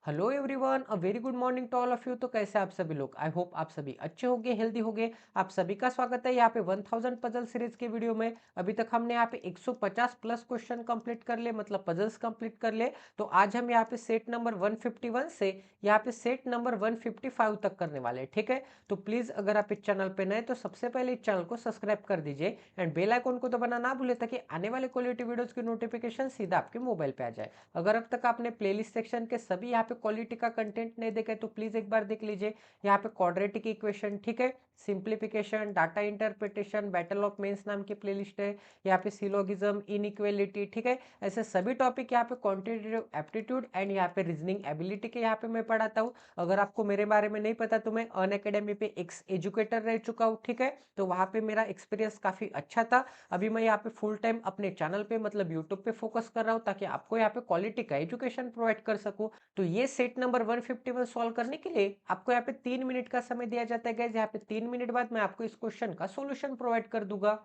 Hello everyone, a very good morning to all of you. तो कैसे आप सभी लोग? आई होप आप सभी अच्छे होंगे, हेल्दी होंगे। आप सभी का स्वागत है यहाँ पे 1000 पजल सीरीज के वीडियो में। अभी तक हमने यहाँ पे 150 प्लस क्वेश्चन कंप्लीट कर ले, मतलब पजल्स कंप्लीट कर ले। तो आज हम यहाँ पे सेट नंबर 151 से यहाँ पे सेट नंबर 155 तक करने वाले हैं, ठीक है। तो प्लीज अगर आप इस चैनल पे नए तो सबसे पहले इस चैनल को सब्सक्राइब कर दीजिए एंड बेल आइकन को दबाना ना भूले, ताकि आने वाले क्वालिटी वीडियोस की नोटिफिकेशन सीधा आपके मोबाइल पे आ जाए। अगर अब तक आपने प्लेलिस्ट सेक्शन के सभी यहाँ पे क्वालिटी का कंटेंट नहीं देखा है तो प्लीज एक बार देख लीजिए। यहाँ पे क्वाड्रेटिक इक्वेशन, ठीक है, simplification, data interpretation, battle of mains नाम की प्लेलिस्ट है। यहाँ पे सिलोगिज्म, इनइक्वालिटी, ठीक है, ऐसे सभी टॉपिक यहाँ पे क्वांटिटेटिव एप्टीट्यूड एंड यहाँ पे रीजनिंग एबिलिटी के यहाँ पे मैं पढ़ाता हूँ। अगर आपको मेरे बारे में नहीं पता तो मैं अन अकेडमी पे एक्स एजुकेटर रह चुका हूँ, ठीक है। तो वहाँ पे मेरा एक्सपीरियंस काफी अच्छा था। अभी मैं यहाँ पे फुल टाइम अपने चैनल पे मतलब यूट्यूब पे फोकस कर रहा हूँ, ताकि आपको यहाँ पे क्वालिटी का एजुकेशन प्रोवाइड कर सकूँ। तो ये सेट नंबर 151 सॉल्व करने के लिए आपको यहाँ पे 3 मिनट का समय दिया जाता है गाइस। यहाँ पे 3 मिनट बाद मैं आपको इस क्वेश्चन का सोल्यूशन प्रोवाइड कर दूंगा।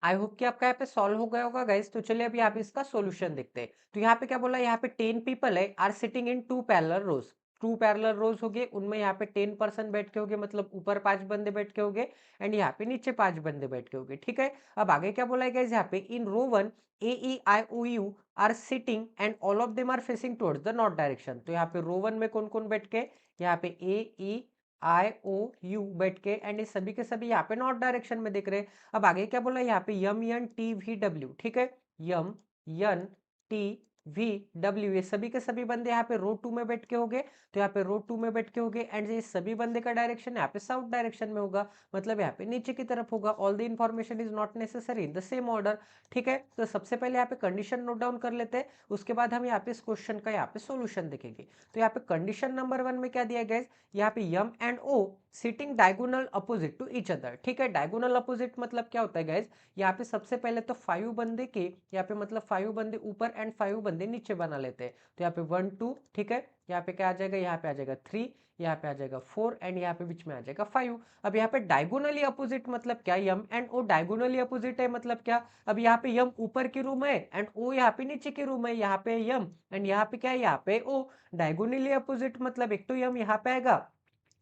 आई होप कि आपका यहाँ पे सॉल्व हो गया होगा गाइस। तो चलिए अभी आप इसका सॉल्यूशन देखते हैं। तो यहाँ पे क्या बोला, यहाँ पे 10 पीपल है are sitting in two parallel rows. Two parallel rows हो गए, उनमें यहाँ पे 10% बैठ के हो गए, मतलब ऊपर 5 बंदे बैठ के हो गए एंड यहाँ पे नीचे 5 बंदे बैठ के हो गए, ठीक है। अब आगे क्या बोला है गाइस, यहाँ पे in row one A E I O U are sitting and all of them are facing towards the north direction. तो यहाँ पे रो वन में कौन कौन बैठ के, यहाँ पे ए ई आई ओ यू बैठ के एंड ये सभी के सभी यहाँ पे नॉर्थ डायरेक्शन में देख रहे हैं। अब आगे क्या बोला, यहाँ पे M N T V W, ठीक है, M N T V W, ये सभी के सभी बंदे यहाँ पे रो 2 में बैठ के होंगे, तो यहाँ पे रो 2 में बैठ के होंगे एंड ये सभी बंदे का डायरेक्शन यहाँ पे साउथ डायरेक्शन में होगा, मतलब यहाँ पे नीचे की तरफ होगा। All the information is not necessary in the same order. ठीक है, तो सबसे पहले यहाँ पे कंडीशन नोट डाउन कर लेते हैं, उसके बाद हम यहाँ पे इस क्वेश्चन का यहाँ पे सोल्यूशन देखेंगे। तो यहाँ पे कंडीशन नंबर 1 में क्या दिया गया है, यहाँ पे M and O sitting diagonal opposite to each other. ठीक है, डायगोनल अपोजिट मतलब क्या होता है गाइज, यहाँ पे सबसे पहले तो 5 बंदे के यहाँ पे मतलब 5 बंदे ऊपर एंड 5 बंदे नीचे बना लेते हैं। तो यहाँ पे 1 2, ठीक है, यहाँ पे क्या आ जाएगा, यहाँ पे आ जाएगा 3, यहाँ पे आ जाएगा 4 एंड यहाँ पे बीच में आ जाएगा 5। अब यहाँ पे डायगोनली अपोजिट मतलब क्या, यम एंड ओ डायगोनली अपोजिट है मतलब क्या, अब यहाँ पे यम ऊपर की रूम है एंड ओ यहाँ पे नीचे की रूम है, यहाँ पे यम एंड यहाँ पे क्या है, यहाँ पे ओ। डायगोनली अपोजिट मतलब एक तो यम यहाँ पे आएगा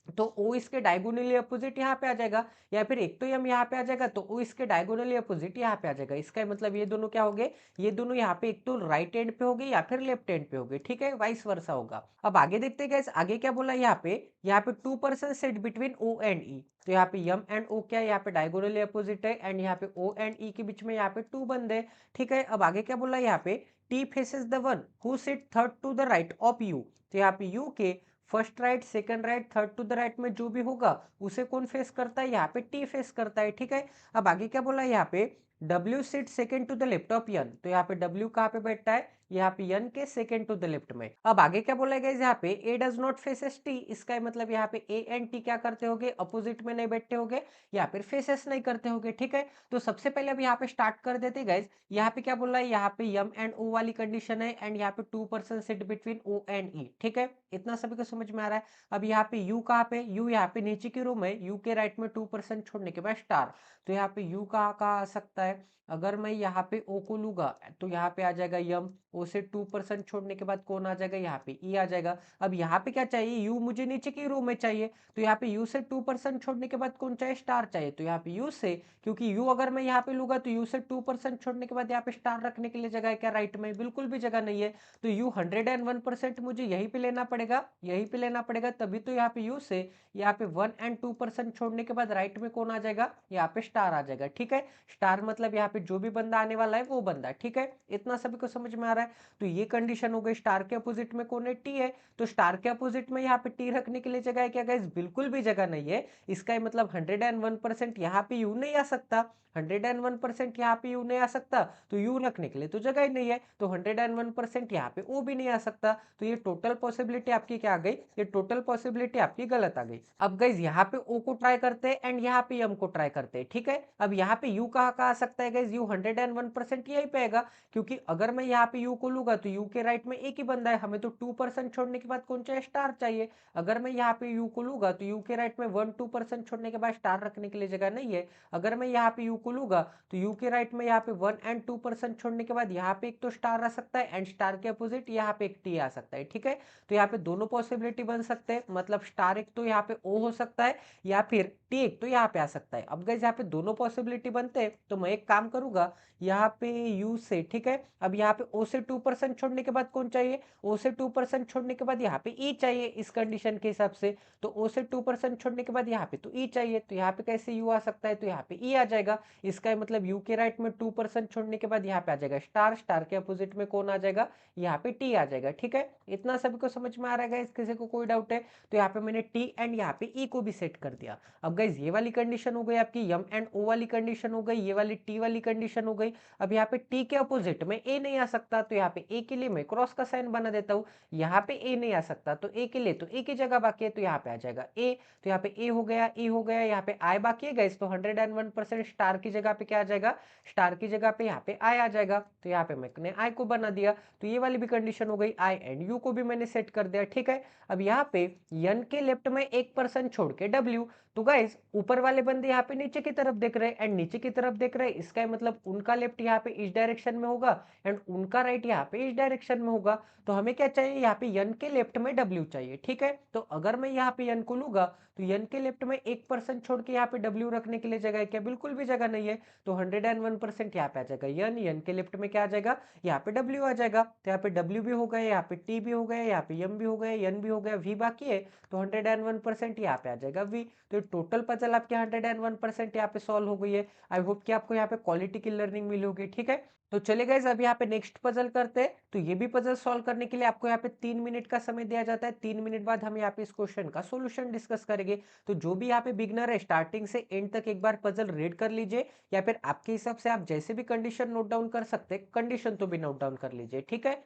तो ओ इसके डायगोनली अपोजिट यहाँ पे आ जाएगा, या फिर एक तो यम यहाँ पे आ जाएगा तो ओ इसके डायगोनली अपोजिट यहाँ पे आ जाएगा। इसका मतलब ये दोनों क्या हो गए, ये दोनों यहाँ पे एक तो राइट एंड पे हो गए या फिर लेफ्ट एंड पे हो गए। ठीक है, वाइस वर्सा होगा। अब आगे देखते हैं आगे क्या बोला, यहाँ पे 2 person sit between O and E. तो यहाँ पे यम एंड ओ क्या है, यहाँ पे डायगोनली अपोजिट है एंड यहाँ पे ओ एंड ई के बीच में यहाँ पे 2 बंदे। ठीक है, अब आगे क्या बोला, यहाँ पे T faces the one who sit third to the right of you. तो यहाँ पे यू के first right, second right, third to the right में जो भी होगा उसे कौन फेस करता है, यहाँ पे टी फेस करता है। ठीक है, अब आगे क्या बोला, यहाँ पे W sit second to the left of N. तो यहाँ पे W कहाँ पे बैठता है, यहाँ पे यन के सेकंड टू द लेफ्ट में। अब आगे क्या बोला गया, यहाँ पे A does not faces T। इसका मतलब यहाँ पे A एंड T क्या करते होगे, अपोजिट में नहीं बैठते होगे या फिर फेसेस नहीं करते होगे। ठीक है, तो सबसे पहले अब यहाँ पे स्टार्ट कर देते गाइज। यहाँ पे क्या बोल रहा है, यहाँ पे यम एंड ओ वाली कंडीशन है एंड यहाँ पे 2 person sit between O and E. ठीक है, इतना सभी को समझ में आ रहा है। अब यहाँ पे यू कहाँ पे, यू यहाँ पे नीचे की रो में, यू के राइट में 2% छोड़ने के बाद स्टार। तो यहाँ पे यू कहाँ कहाँ आ सकता है, अगर मैं यहाँ पे ओ को लूंगा तो यहाँ पे आ जाएगा यम, ओ से 2% छोड़ने के बाद कौन आ जाएगा, यहाँ पे ई आ जाएगा। अब यहाँ पे क्या चाहिए, यू मुझे नीचे की रो में चाहिए, तो यहाँ पे यू से 2% छोड़ने के बाद कौन चाहिए, स्टार चाहिए। तो यहाँ पे यू से, क्योंकि यू अगर मैं यहाँ पे लूंगा तो यू से 2% छोड़ने के बाद यहाँ पे स्टार रखने के लिए जगह है क्या, राइट में बिल्कुल भी जगह नहीं है। तो यू 101% मुझे यहीं पे लेना पड़ेगा, यहीं पे लेना पड़ेगा, तभी तो यहाँ पे यू से यहाँ पे 1 एंड 2% छोड़ने के बाद राइट में कौन आ जाएगा, यहाँ पे स्टार आ जाएगा। ठीक है, स्टार मतलब यहाँ पे जो भी बंदा आने वाला है वो बंदा। ठीक है, इतना सभी को समझ में आ रहा है। तो ये कंडीशन हो गई, स्टार के अपोजिट में कौन है, टी है। तो स्टार के अपोजिट में यहाँ पे टी रखने के लिए जगह है क्या गाइस, बिल्कुल भी जगह नहीं है। इसका मतलब 101% यहाँ पे यू नहीं आ सकता, 101% यहाँ पे यू नहीं आ सकता, तो यू रखने के लिए तो जगह ही नहीं है, तो 101% यहाँ पे ओ भी नहीं आ सकता। तो ये टोटल पॉसिबिलिटी आपकी क्या आ गई, ये टोटल पॉसिबिलिटी आपकी गलत आ गई। अब गाइज यहाँ पे ओ को ट्राई करते हैं एंड यहाँ पे यम को ट्राई करते हैं। ठीक है, अब यहाँ पे यू कहाँ कहाँ आ सकता है गाइज, यू 101% यही पे आएगा, क्योंकि अगर मैं यहाँ पे यू को लूंगा तो यू के राइट में एक ही बंदा है, हमें तो 2% छोड़ने के बाद कौन चाहिए, स्टार चाहिए। अगर मैं यहाँ पे यू को लूंगा तो यू के राइट में 1-2% छोड़ने के बाद स्टार रखने के लिए जगह नहीं है। अगर मैं यहाँ पे यू को लूंगा तो यू के राइट में यहाँ पे 1 एंड 2% छोड़ने के बाद यहाँ पे एक तो स्टार आ सकता है एंड स्टार के अपोजिट यहाँ पे एक टी आ सकता है। ठीक है, तो यहाँ पे दोनों पॉसिबिलिटी बन सकते हैं, मतलब स्टार एक तो यहाँ पे ओ हो सकता है या फिर टी एक तो यहाँ पे आ सकता है। अब गाइस यहाँ पे दोनों पॉसिबिलिटी बनते हैं तो मैं एक काम करूंगा, यहाँ पे यू से, ठीक है, अब यहाँ पे ओ से 2% छोड़ने के बाद कौन चाहिए, ओ से 2% छोड़ने के बाद यहाँ पे ई चाहिए इस कंडीशन के हिसाब से। तो ओ से 2% छोड़ने के बाद यहाँ पे तो ई चाहिए, तो यहाँ पे कैसे यू आ सकता है, तो यहाँ पे ई आ जाएगा। इसका मतलब यू के राइट में 2% छोड़ने के बाद यहाँ पे आ जाएगा स्टार, स्टार के अपोजिट में कौन आ जाएगा, यहाँ पे टी आ जाएगा। ठीक है, इतना सभी को समझ में आ रहा है, किसी को कोई डाउट है, तो यहाँ पे मैंने टी एंड यहाँ पे ई को भी सेट कर दिया। अब गाइज ये वाली कंडीशन हो गई आपकी, यम एंड ओ वाली कंडीशन हो गई, ये वाली टी वाली कंडीशन हो गई। अब यहाँ पे टी के अपोजिट में ए नहीं आ सकता, तो यहाँ पे ए के लिए मैं क्रॉस का साइन बना देता हूँ। यहाँ पे ए नहीं आ सकता तो ए के लिए तो ए की जगह बाकी है, तो यहाँ पे आ जाएगा ए। तो यहाँ पे ए हो गया, ई हो गया, यहाँ पे आई बाकी है गाइस, तो 101% स्टार की जगह पे क्या आ जाएगा, स्टार की जगह पे यहाँ पे आई आ जाएगा। तो यहाँ पे मैंने आई को बना दिया, तो ये वाली भी कंडीशन हो गई, आई एंड यू को भी मैंने सेट कर दिया। ठीक है, अब यहाँ पे यन के लेफ्ट में 1% छोड़ के डब्ल्यू। तो गाइस ऊपर वाले बंदे यहाँ पे नीचे की तरफ देख रहे हैं एंड नीचे की तरफ देख रहे हैं, इसका मतलब उनका लेफ्ट यहाँ पे इस डायरेक्शन में होगा एंड उनका राइट यहाँ पे इस डायरेक्शन में होगा। तो हमें क्या चाहिए, यहाँ पे यन के लेफ्ट में डब्ल्यू चाहिए। ठीक है, तो अगर मैं यहाँ पे यन को लूंगा तो यन के लेफ्ट में 1% छोड़ के यहाँ पे डब्ल्यू रखने के लिए जगह है क्या, बिल्कुल भी जगह नहीं है। तो 101% यहाँ पे आ जाएगा यन, यन के लेफ्ट में क्या आ जाएगा, यहाँ पे डब्ल्यू आ जाएगा। तो यहाँ पे डब्ल्यू भी हो गया, यहाँ पे टी भी हो गया, यहाँ पे एम भी हो गया, एन भी हो गया, वी बाकी है, तो 101% यहाँ पे आ जाएगा वी। तो टोटल पजल आपके 101% यहाँ पे सॉल्व हो गई है। आई होप कि आपको यहाँ पे क्वालिटी की लर्निंग मिली होगी। ठीक है, तो चले गाइस अब यहाँ पे नेक्स्ट पजल पजल करते हैं। तो ये भी पजल सॉल्व करने के लिए आपको यहाँ पे 3 मिनट का समय दिया जाता है। 3 मिनट बाद हम यहाँ पे इस क्वेश्चन का सोल्यूशन डिस्कस करेंगे। तो जो भी यहाँ पे बिगनर है स्टार्टिंग से एंड तक एक बार पजल रीड कर लीजिए, या फिर आपके हिसाब से आप जैसे भी कंडीशन नोट डाउन कर सकते हैं, कंडीशन तो भी नोट डाउन कर लीजिए, ठीक है।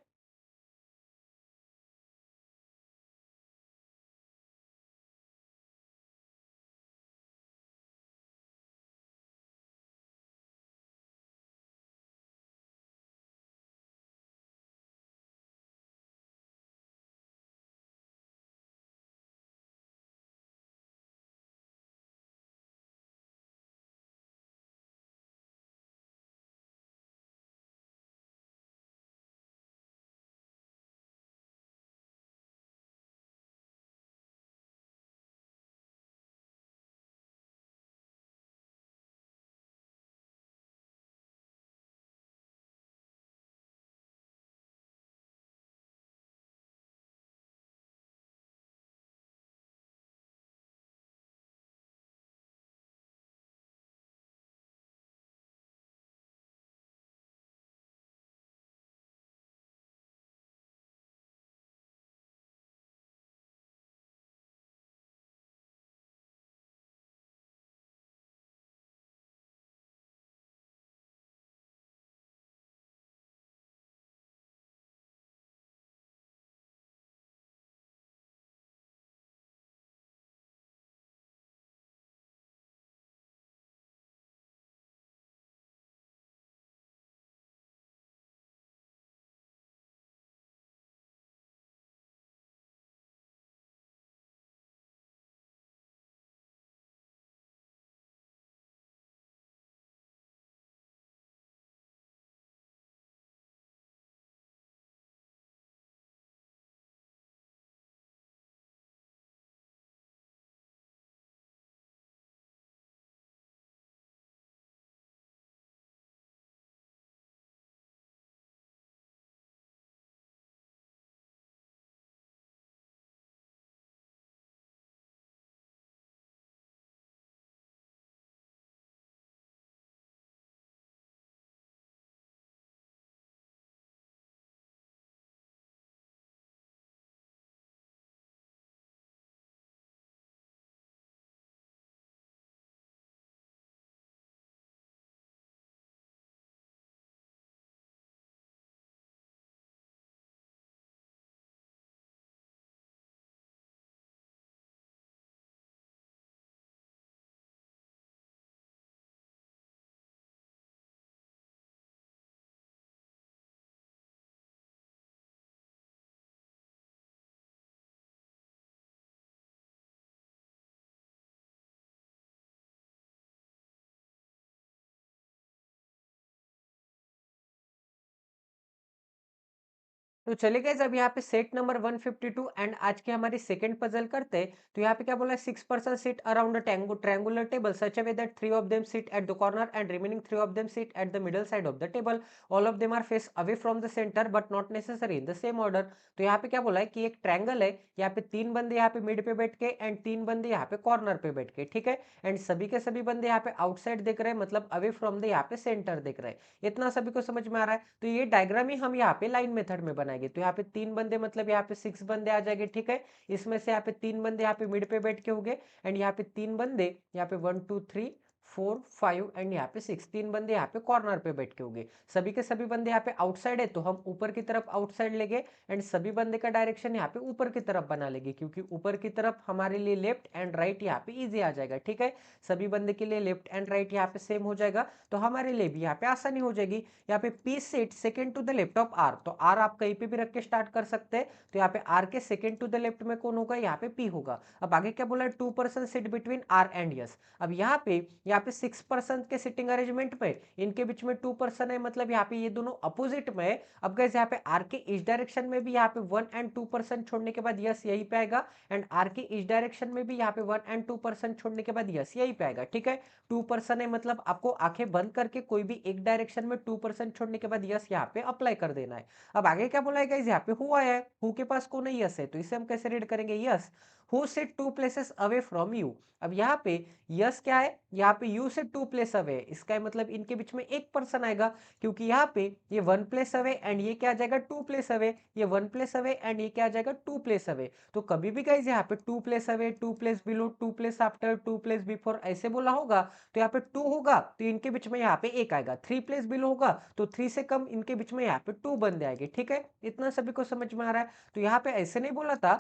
तो चलिए गाइस, अब यहाँ पे सेट नंबर 152 एंड आज की हमारी सेकंड पजल करते हैं। तो यहाँ पे क्या बोला है, 6 person sit around a triangular table such a way that 3 of them sit at the corner and remaining 3 of them sit at the middle side of the table. All of them are face away from the centre but not necessary in the same order. तो यहाँ पे क्या बोला है कि एक triangle है, यहाँ पे 3 बंदे यहाँ पे मिड पे बैठ के एंड 3 बंदे यहाँ पे कॉर्नर पे बैठ के, ठीक है। एंड सभी के सभी बंदे यहाँ पे आउटसाइड देख रहे हैं, मतलब अवे फ्रॉम द यहाँ पे सेंटर देख रहे हैं। इतना सभी को समझ में आ रहा है। तो ये डायग्राम ही हम यहाँ पे लाइन मेथड में बनाएंगे। तो यहाँ पे 3 बंदे मतलब यहाँ पे 6 बंदे आ जाएंगे, ठीक है। इसमें से यहाँ पे 3 बंदे यहाँ पे मिड पे बैठ के होंगे एंड यहाँ पे 3 बंदे यहाँ पे 1 2 3 4 5 एंड यहाँ पे 6 3 बंदे यहाँ पे कॉर्नर पे बैठ के होंगे। सभी के सभी बंदे यहाँ पे आउटसाइड है तो हम ऊपर की तरफ आउटसाइड लेंगे एंड सभी बंदे का डायरेक्शन यहाँ पे ऊपर की तरफ बना लेंगे, क्योंकि ऊपर की तरफ हमारे लिए लेफ्ट एंड राइट यहाँ पे इजी आ जाएगा, ठीक है। सभी बंदे के लिए लेफ्ट एंड राइट यहाँ पे सेम हो जाएगा, तो हमारे लिए भी यहाँ पे आसानी हो जाएगी। यहाँ पे P sit second to the left of R, तो आर आप कहीं पे भी रख के स्टार्ट कर सकते हैं। तो यहाँ पे आर के सेकंड टू द लेफ्ट में कौन होगा, यहाँ पे पी होगा। अब आगे क्या बोला है, 2 person sit between R and S. अब यहाँ पे 6 पर्सन के सिटिंग अरेंजमेंट में इनके बीच में 2 पर्सन है, मतलब यहाँ पे ये दोनों अपोजिट में है। अब गाइस यहाँ पे आर के इस डायरेक्शन में भी यहाँ पे 1 एंड 2 पर्सन छोड़ने के बाद यस यही पे आएगा, एंड आर के इस डायरेक्शन में भी यहाँ पे 1 एंड 2 पर्सन छोड़ने के बाद यस यही पे आएगा, ठीक है। 2 पर्सन है, मतलब आपको आंखें बंद करके कोई भी एक डायरेक्शन में 2 पर्सन छोड़ने के बाद यस यहाँ पे अप्लाई कर देना है। अब आगे क्या बोला है गाइस, यहाँ पे हु आया है, हु के पास कौन है, यस है, तो इसे हम कैसे रीड करेंगे, yes who sit 2 places away from you. अब यहाँ पे यस क्या है, यहाँ पे यू से 2 प्लेस अवे है, इसका मतलब इनके बीच में एक पर्सन आएगा, क्योंकि यहाँ पे ये 1 प्लेस अवे एंड ये क्या आ जाएगा 2 प्लेस अवे, ये 1 प्लेस अवे एंड ये क्या आ जाएगा 2 प्लेस अवे। तो कभी भी गाइस यहाँ पे 2 place away, 2 place below, 2 place after, 2 place before ऐसे बोला होगा तो यहाँ पे 2 होगा तो इनके बीच में यहाँ पे एक आएगा, 3 प्लेस बिलो होगा तो 3 से कम इनके बीच में यहाँ पे 2 बन जाएंगे। ठीक है, इतना सभी को समझ में आ रहा है। तो यहाँ पे ऐसे नहीं बोला था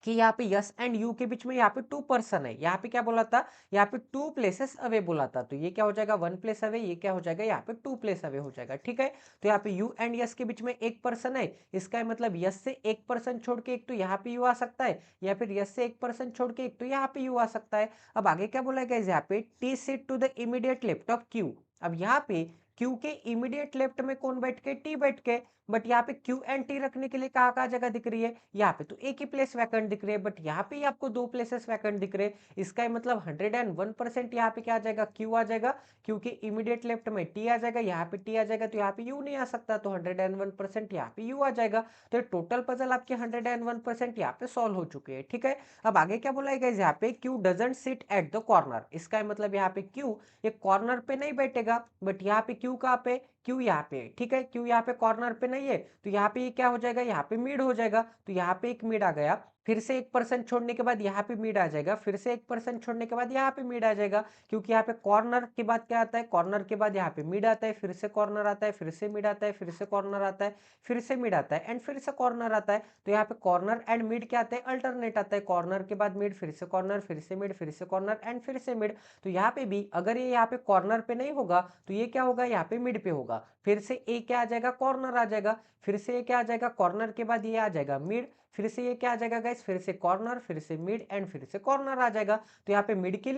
कि यहाँ पे यस एंड यू के बीच में यहाँ पे 2 पर्सन है, यहाँ पे क्या बोला था, यहाँ पे 2 प्लेसेस अवे बोला था। तो ये क्या हो जाएगा 1 प्लेस अवे, ये क्या हो जाएगा यहाँ पे 2 प्लेस अवे हो जाएगा। ठीक है, तो यहाँ पे यू एंड यस के बीच में एक पर्सन है, इसका मतलब यस से एक पर्सन छोड़ के एक तो यहाँ पे यू आ सकता है, या फिर यस से एक पर्सन छोड़ के एक तो यहाँ पे यू आ सकता है। अब आगे क्या बोला गया यहाँ पे, T sit to the immediate left of Q. अब यहाँ पे क्यू के इमीडिएट लेफ्ट में कौन बैठ के, टी बैठ के, बट यहाँ पे क्यू एंड टी रखने के लिए कहाँ कहाँ जगह दिख रही है, यहाँ पे तो एक ही प्लेस वैकेंट दिख रही है, बट यहाँ पे ही आपको 2 प्लेसेस वैकेंट दिख रहे हैं। इसका मतलब 101% यहाँ पे क्या आ जाएगा, क्यू आ जाएगा, क्योंकि इमीडिएट लेफ्ट में टी आ जाएगा, यहाँ पे टी आ जाएगा तो यहाँ पे यू नहीं आ सकता, तो 101% यहाँ पे यू आ जाएगा। तो टोटल पजल आपके 101% यहाँ पे सॉल्व हो चुके हैं। ठीक है, अब आगे क्या बोला है यहाँ पे, Q doesn't seat at the corner. इसका मतलब यहाँ पे क्यू एक कॉर्नर पे नहीं बैठेगा, बट यहाँ पे क्यू कहाँ पे, क्यू यहाँ पे। ठीक है, क्यू यहाँ पे कॉर्नर पे नहीं है, तो यहाँ पे ये क्या हो जाएगा, यहाँ पे मिड हो जाएगा, तो यहाँ पे एक मिड आ गया, फिर से एक पर्सन छोड़ने के बाद यहाँ पे मिड आ जाएगा, फिर से एक पर्सन छोड़ने के बाद यहाँ पे मिड आ जाएगा, क्योंकि यहाँ पे कॉर्नर के बाद क्या आता है, कॉर्नर के बाद यहाँ पे मिड आता है, फिर से कॉर्नर आता है, फिर से मिड आता है, फिर से कॉर्नर आता है, फिर से मिड आता है एंड फिर से कॉर्नर आता है। तो यहाँ पे कॉर्नर एंड मिड क्या आता है, अल्टरनेट आता है, कॉर्नर के बाद मिड, फिर से कॉर्नर, फिर से मिड, फिर से कॉर्नर एंड फिर से मिड। तो यहाँ पे भी अगर ये यहाँ पे कॉर्नर पे नहीं होगा तो ये क्या होगा, यहाँ पे मिड पे होगा, फिर से ए क्या आ जाएगा, कॉर्नर आ जाएगा, फिर से ये क्या आ जाएगा, कॉर्नर के बाद ये आ जाएगा मिड, फिर से ये क्या आ जाएगा गाइस, फिर से कॉर्नर, फिर से मिड एंड फिर से कॉर्नर आ जाएगा। तो यहाँ पे मिड के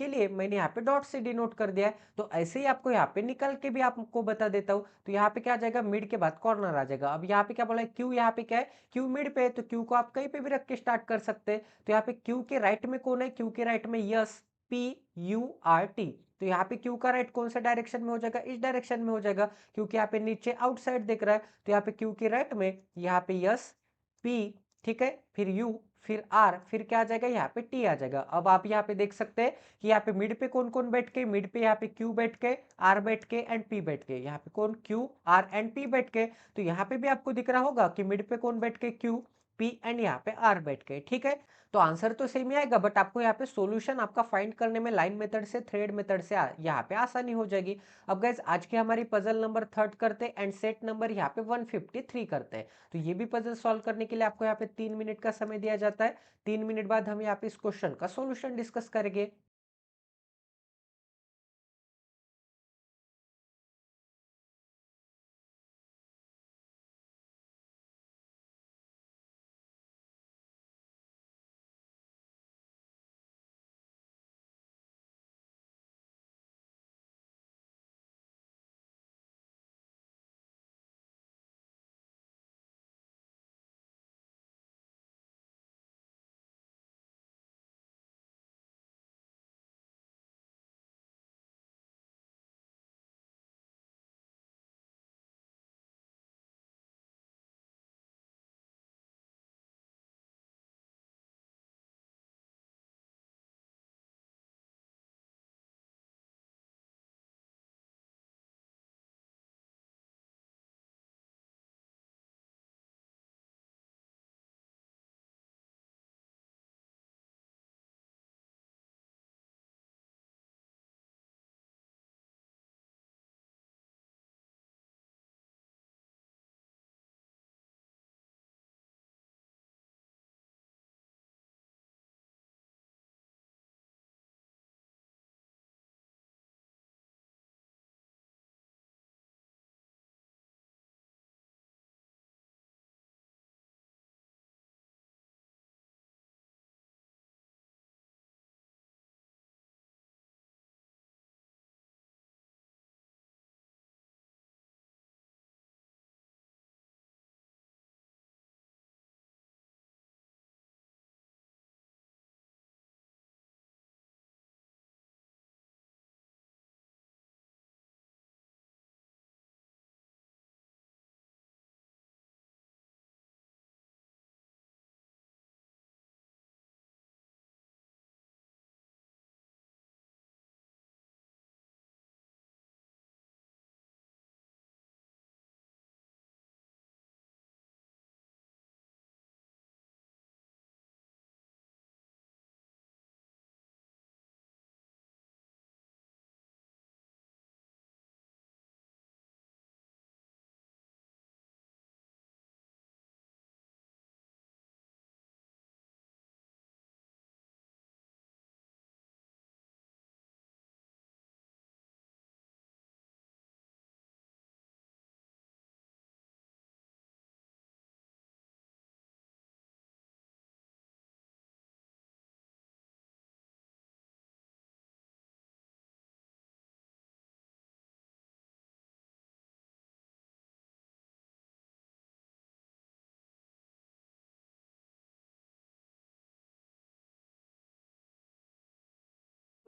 लिए मैंने यहाँ पे डॉट से डिनोट कर दिया है। तो ऐसे ही आपको यहाँ पे निकल के भी आपको बता देता हूँ। तो यहाँ पे क्या आ जाएगा, मिड के बाद कॉर्नर आ जाएगा। अब यहाँ पे क्या बोला है, क्यू यहाँ पे क्या है, क्यू मिड पे है, तो क्यू को आप कहीं पे भी रख के स्टार्ट कर सकते हैं। तो यहाँ पे क्यू के राइट में कौन है, क्यू के राइट में yes, P U R T. तो यहाँ पे क्यू का राइट कौन सा डायरेक्शन में हो जाएगा, इस डायरेक्शन में हो जाएगा, क्योंकि यहाँ पे नीचे आउटसाइड दिख रहा है। तो यहाँ पे क्यू के राइट में यहाँ पे यस, पी, ठीक है, फिर यू, फिर आर, फिर क्या आ जाएगा, यहाँ पे टी आ जाएगा। अब आप यहाँ पे देख सकते हैं कि यहाँ पे मिड पे कौन कौन बैठ के, मिड पे यहाँ पे क्यू बैठ के, आर बैठ के एंड पी बैठ के, यहाँ पे कौन, क्यू आर एंड पी बैठ के। तो यहाँ पे भी आपको दिख रहा होगा कि मिड पे कौन बैठ के, क्यू, पी एंड यहाँ पे आर बैठ के। ठीक है, तो आंसर तो सेम ही आएगा, बट आपको यहाँ पे सॉल्यूशन आपका फाइंड करने में लाइन मेथड से, थ्रेड मेथड से यहाँ पे आसानी हो जाएगी। अब गाइज आज की हमारी पजल नंबर 3 करते एंड सेट नंबर यहाँ पे 153 करते हैं। तो ये भी पजल सॉल्व करने के लिए आपको यहाँ पे 3 मिनट का समय दिया जाता है। 3 मिनट बाद हम यहाँ पे इस क्वेश्चन का सॉल्यूशन डिस्कस करेंगे।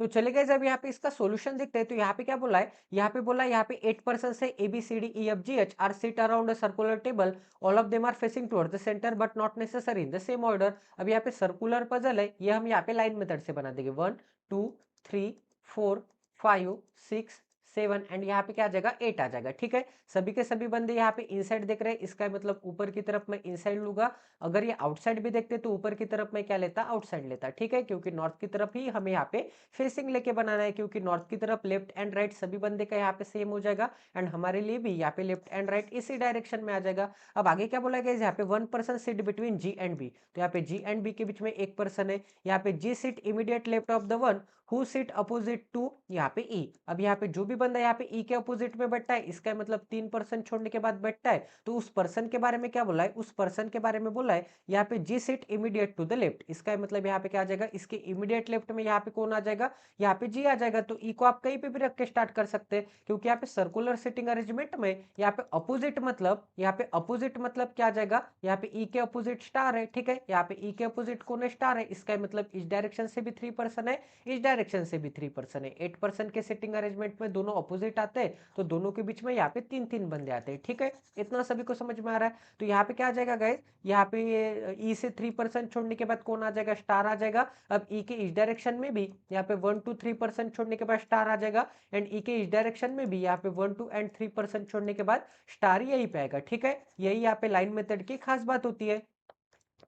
तो चले गए जब यहाँ पे इसका सॉल्यूशन देखते हैं तो यहाँ पे क्या बोला है, यहाँ पे बोला है यहाँ पे 8 पर्सन से A B C D E F G H are sit around a circular table, all of them are facing towards the centre but not necessary in the same order. अब यहाँ पे सर्कुलर पजल है, ये हम यहाँ पे line method से बना देंगे, 1 2 3 4 5 6 7 एंड यहाँ पे क्या आ जाएगा 8 आ जाएगा। ठीक है, सभी के सभी बंदे यहाँ पे इनसाइड देख रहे हैं, इसका मतलब ऊपर की तरफ मैं इनसाइड लूंगा। अगर ये आउटसाइड भी देखते तो ऊपर की तरफ मैं क्या लेता, आउटसाइड लेता। ठीक है, क्योंकि नॉर्थ की तरफ ही हमें यहाँ पे फेसिंग लेके बनाना है, क्योंकि नॉर्थ की तरफ लेफ्ट एंड राइट सभी बंदे का यहाँ पे सेम हो जाएगा एंड हमारे लिए भी यहाँ पे लेफ्ट एंड राइट इसी डायरेक्शन में आ जाएगा। अब आगे क्या बोला गया, यहाँ पे 1 person sit between G and B, तो यहाँ पे जी एंड बी के बीच में एक पर्सन है। यहाँ पे G sit immediate left of the one who sit opposite to यहाँ पे ई। अब यहाँ पे जो भी बंदा यहाँ पे ई के अपोजिट में बैठता है, इसका मतलब 3% छोड़ने के बाद बैठता है, तो उस पर्सन के बारे में क्या बोला है, उस पर्सन के बारे में बोला है यहाँ पे G sit immediate to the left. इसका मतलब यहाँ पे क्या आ जाएगा, इसके इमीडिएट लेफ्ट में यहाँ पे कौन आ जाएगा, यहाँ पे जी आ जाएगा। तो ई को आप कहीं पे भी रख के स्टार्ट कर सकते हैं, क्योंकि यहाँ पे सर्कुलर सिटिंग अरेंजमेंट में यहाँ पे अपोजिट मतलब, यहाँ पे अपोजिट मतलब क्या आ जाएगा, यहाँ पे ई के अपोजिट स्टार है। ठीक है, यहाँ पे ई के अपोजिट कौन है, स्टार है। इसका मतलब इस डायरेक्शन से भी 3% है, इस डायरेक्शन से भी 3% है। 8% के सिटिंग अरेंजमेंट में दोनों अपोजिट आते हैं, तो दोनों के बीच में यहाँ पे 3-3 बंदे आते हैं। ठीक है, इतना सभी को समझ में आ रहा है। तो यहाँ पे क्या आ जाएगा गाइस, यहाँ पे ई से 3% छोड़ने के बाद कौन आ जाएगा, स्टार आ जाएगा। अब ई के इस डायरेक्शन में भी यहाँ पे 1 to 3% छोड़ने के बाद स्टार आ जाएगा एंड ई के इस डायरेक्शन में भी यहाँ पे 1 to and 3% छोड़ने के बाद स्टार यही पे आएगा। ठीक है, यही यहाँ पे लाइन मेथड की खास बात होती है।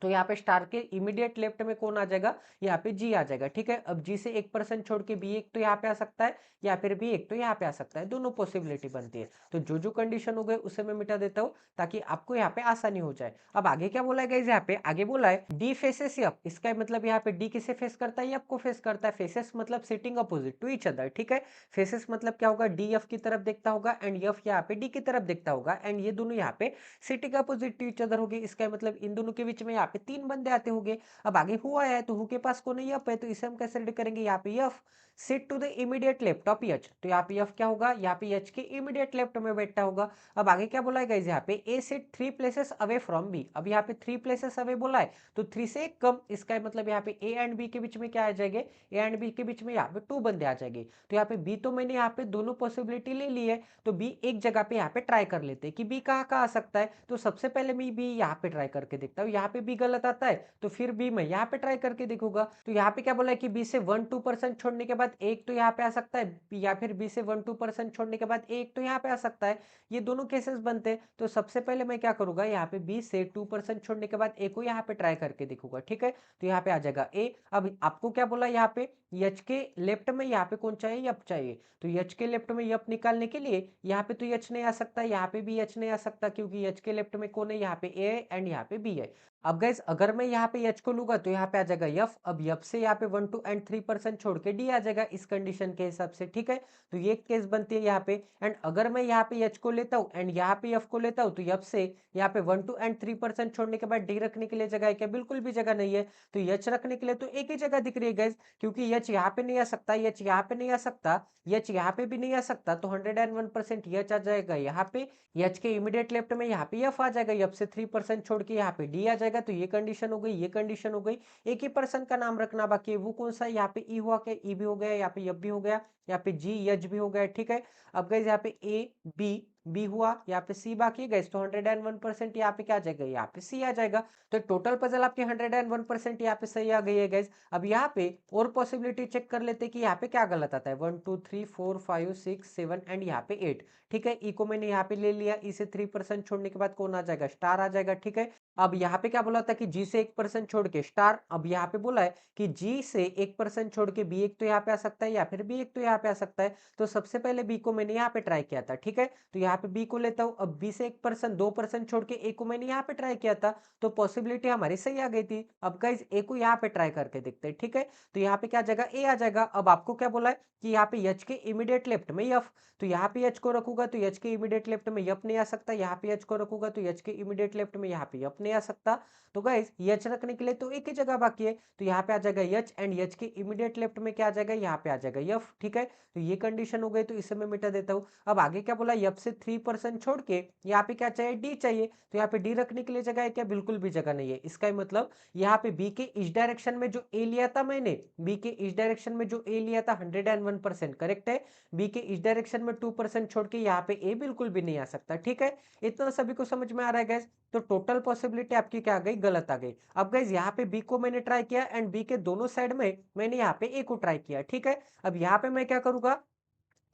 तो यहाँ पे स्टार के इमीडिएट लेफ्ट में कौन आ जाएगा, यहाँ पे जी आ जाएगा। ठीक है, अब जी से 1% छोड़ के बी एक तो यहाँ पे आ सकता है, या फिर बी एक तो यहाँ पे आ सकता है, दोनों पॉसिबिलिटी बनती है। तो जो जो कंडीशन हो गए उसे मैं मिटा देता हूँ ताकि आपको यहाँ पे आसानी हो जाए। अब आगे क्या बोला है यहाँ पे, आगे बोला है डी फेसेस एफ। इसका मतलब यहाँ पे डी किसे फेस करता है, एफ को फेस करता है। फेसेस मतलब sitting opposite to each other. ठीक है, फेसेस मतलब क्या होगा, डी एफ की तरफ देखता होगा एंड एफ यहाँ पे डी की तरफ देखता होगा एंड ये दोनों यहाँ पे sitting opposite to each other होगी। इसका मतलब इन दोनों के बीच में यहाँ पे 3 बंदे आते होंगे। अब आगे हु आया है, तो हु के पास कौन है, यफ है, तो इसे हम कैसे रेडी करेंगे, यहाँ पे F sit to the immediate left of H. तो यहाँ पे यफ क्या होगा, यहाँ पे एच के इमीडिएट लेफ्ट में बैठा होगा। अब आगे क्या बोला है गाइस, यहाँ पे A sit 3 places away from B. अब यहाँ पे 3 प्लेसेस अवे बोला है, तो 3 से एक कम। इसका मतलब यहाँ पे ए एंड बी के बीच में क्या आ जाएंगे, ए एंड बी के बीच में यहाँ पे 2 बंदे आ जाएंगे। तो यहाँ पे बी तो मैंने यहाँ पे दोनों पॉसिबिलिटी ले ली है, तो बी एक जगह पे यहाँ पे ट्राई कर लेते हैं कि बी कहाँ कहाँ आ सकता है। तो सबसे पहले मैं बी यहाँ पे ट्राई करके देखता हूँ, यहाँ पे बी गलत आता है तो फिर बी मैं यहाँ पे ट्राई करके देखूंगा। तो यहाँ पे क्या बोला है कि बी से 1-2% छोड़ने के बाद एक तो यहाँ पे आ सकता है, या फिर बी से 1-2% छोड़ने के बाद एक तो यहाँ पे आ सकता है। ये दोनों केसेस बनते हैं। तो सबसे पहले मैं क्या करूंगा, यहाँ पे बी से 2% छोड़ने के बाद ए को यहाँ पे ट्राई करके देखूंगा। ठीक है, तो यहाँ पे आ जाएगा ए। अब आपको क्या बोला यहाँ पे, एच के लेफ्ट में यहाँ पे कौन चाहिए, यप चाहिए। तो एच के लेफ्ट में यप निकालने के लिए यहाँ पे तो एच नहीं आ सकता, यहाँ पे भी एच नहीं आ सकता, क्योंकि एच के लेफ्ट में कौन है, यहाँ पे ए एंड यहाँ पे बी है। अब गाइस अगर मैं यहाँ पे एच को लूंगा तो यहाँ पे आ जाएगा यफ। अब यफ से यहाँ पे 1 to and 3% छोड़ के डी आ जाएगा इस कंडीशन के हिसाब से। ठीक है, तो ये केस बनती है यहाँ पे। एंड अगर मैं यहाँ पे एच को लेता हूँ एंड यहाँ पे एफ को लेता हूँ, तो एफ से यहाँ पे 1 to and 3% छोड़ने के बाद डी रखने के लिए जगह है क्या, बिल्कुल भी जगह नहीं है। तो एच रखने के लिए तो एक ही जगह दिख रही है गाइस, क्योंकि एच यहाँ पे नहीं आ सकता, एच यहाँ पे नहीं आ सकता, एच यहाँ पे भी नहीं आ सकता, तो 101% एच आ जाएगा यहाँ पे। एच के इमीडिएट लेफ्ट में यहाँ पे एफ आ जाएगा, एफ से 3% छोड़ के यहाँ पे डी आ जाएगा। तो ये कंडीशन हो गई, ये कंडीशन हो गई। एक ही पर्सन का नाम रखना बाकी है, वो कौन सा है, यहाँ पे ई हुआ क्या, ई भी हो गया, यहाँ पे एफ भी हो गया, यहाँ पे जी एच भी हो गया। ठीक है, अब गए यहाँ पे ए बी, बी हुआ, यहाँ पे सी बाकी गए, तो 101% यहाँ पे क्या आ जाएगा, यहाँ पे सी आ जाएगा। तो टोटल पजल आपकी 101% यहाँ पे सही आ गई है गाइस। अब यहाँ पे और पॉसिबिलिटी चेक कर लेते हैं कि यहाँ पे क्या गलत आता है, 1 2 3 4 5 6 7 एंड यहाँ पे 8। ठीक है, ई को मैंने यहाँ पे ले लिया, ई से 3% छोड़ने के बाद कौन आ जाएगा, स्टार आ जाएगा। ठीक है, अब यहाँ पे क्या बोला था कि जी से 1% छोड़ के स्टार। अब यहाँ पे बोला है कि जी से 1% छोड़ के बी एक तो यहाँ पे आ सकता है, या फिर बी एक तो यहाँ पे आ सकता है। तो सबसे पहले बी को मैंने यहाँ पे ट्राई किया था। ठीक है, तो यहाँ पे बी को लेता हूँ। अब बी से 1% 2% छोड़ के ए को मैंने यहाँ पे ट्राई किया था, तो पॉसिबिलिटी हमारी सही आ गई थी। अब गाइज ए को यहाँ पे ट्राई करके देखते हैं। ठीक है, तो यहाँ पे क्या आ जाएगा, ए आ जाएगा। अब आपको क्या बोला है कि यहाँ पे एच के इमीडिएट लेफ्ट में एफ, तो यहाँ पे एच को रखूंगा तो एच के इमीडिएट लेफ्ट में एफ नहीं आ सकता, यहाँ पे एच को रखूंगा तो एच के इमीडिएट लेफ्ट में यहाँ पे एफ नहीं आ सकता। तो गाइस एच रखने के लिए तो एक ही जगह बाकी है, तो यहाँ पे आ जाएगा एच एंड एच के इमीडिएट लेफ्ट में क्या आ जाएगा, यहाँ पे आ जाएगा एफ। ठीक है, तो ये कंडीशन हो गई, तो इसे मैं मिटा देता हूँ। अब आगे क्या बोला, एफ से 3% छोड़ के यहाँ पे क्या चाहिए, डी चाहिए, तो यहाँ पे डी रखने के लिए जगह है क्या, बिल्कुल भी जगह नहीं है। इसका मतलब यहाँ पे बी के इस डायरेक्शन में जो ए लिया था मैंने, बी के इस डायरेक्शन में जो ए लिया था 101% करेक्ट है। बी के इस डायरेक्शन में 2% छोड़ के यहाँ पे ए बिल्कुल भी नहीं आ सकता। ठीक है, इतना सभी को समझ में आ रहा है गैस। तो टोटल पॉसिबिलिटी आपकी क्या आ गई, गलत आ गई। अब गैस यहाँ पे बी को मैंने ट्राई किया एंड बी के दोनों साइड में मैंने यहाँ पे ए को ट्राई किया। ठीक है, अब यहाँ पे मैं क्या करूंगा,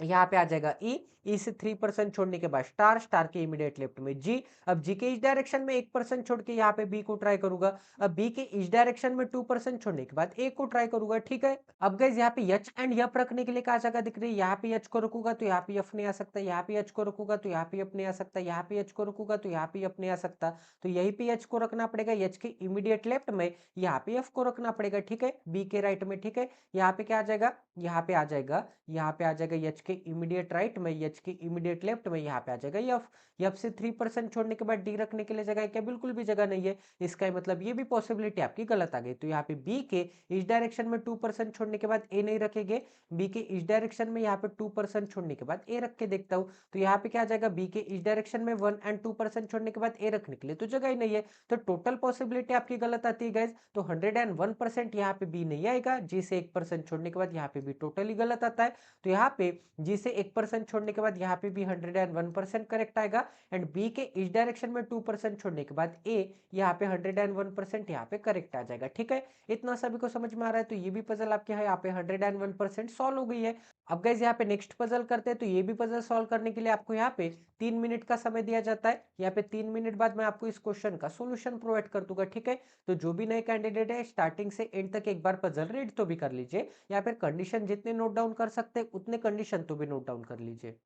यहाँ पे आ जाएगा ई से 3% छोड़ने के बाद स्टार, स्टार के इमीडिएट लेफ्ट में जी। अब जी के इस डायरेक्शन में 1% छोड़ के यहाँ पे बी को ट्राई करूंगा। अब बी के इस डायरेक्शन में 2% छोड़ने के बाद ए को ट्राई करूंगा। ठीक है, अब गाइस यहाँ पे एच एंड एफ रखने के लिए क्या जगह दिख रही है, यहाँ पे एच को रखूंगा तो यहाँ पे एफ नहीं आ सकता, यहाँ पे एच को रखूंगा तो यहाँ पे एफ नहीं आ सकता, यहाँ पे एच को रखूंगा तो यहाँ पे एफ नहीं आ सकता। तो यही पे एच को रखना पड़ेगा, एच के इमीडिएट लेफ्ट में यहाँ पे एफ को रखना पड़ेगा। ठीक है, बी के राइट में। ठीक है, यहाँ पे क्या आ जाएगा, यहाँ पे आ जाएगा, यहाँ पे आ जाएगा एच के इमीडिएट राइट में, एच के इमीडिएट लेफ्ट में यहाँ पे आ जाएगा एफ। एफ से 3% छोड़ने के बाद डी रखने के लिए जगह है क्या, बिल्कुल भी जगह नहीं है। इसका मतलब ये भी पॉसिबिलिटी आपकी गलत आ गई। तो यहाँ पे बी के इस डायरेक्शन में 2% छोड़ने के बाद ए नहीं रखेंगे, बी के इस डायरेक्शन में यहाँ पे 2% छोड़ने के बाद ए रख के देखता हूँ, तो यहाँ पे क्या आ जाएगा, बी के इस डायरेक्शन में 1 एंड 2% छोड़ने के बाद ए रखने के लिए तो जगह ही नहीं है। तो टोटल पॉसिबिलिटी आपकी गलत आती है गाइज। तो 101% यहाँ पे बी नहीं आएगा, जी से 1% छोड़ने के बाद यहाँ पे भी टोटली गलत आता है। तो यहाँ पे जी से 1% छोड़ने के बाद यहाँ पे भी 101% करेक्ट आएगा एंड बी के इस डायरेक्शन में 2% छोड़ने के बाद ए यहाँ पे 101% यहाँ पे करेक्ट आ जाएगा। ठीक है, इतना सभी को समझ में आ रहा है। तो ये भी पजल आपके यहाँ पे 101% सॉल्व हो गई है। अब गाइस यहाँ पे नेक्स्ट पजल करते हैं। तो ये भी पजल सॉल्व करने के लिए आपको यहाँ पे 3 मिनट का समय दिया जाता है। यहाँ पे 3 मिनट बाद मैं आपको इस क्वेश्चन का सोल्यूशन प्रोवाइड कर दूंगा। ठीक है, तो जो भी नए कैंडिडेट है स्टार्टिंग से एंड तक एक बार पजल रीड तो भी कर लीजिए, या फिर कंडीशन जितने नोट डाउन कर सकते हैं उतने कंडीशन तो भी नोट डाउन कर लीजिए।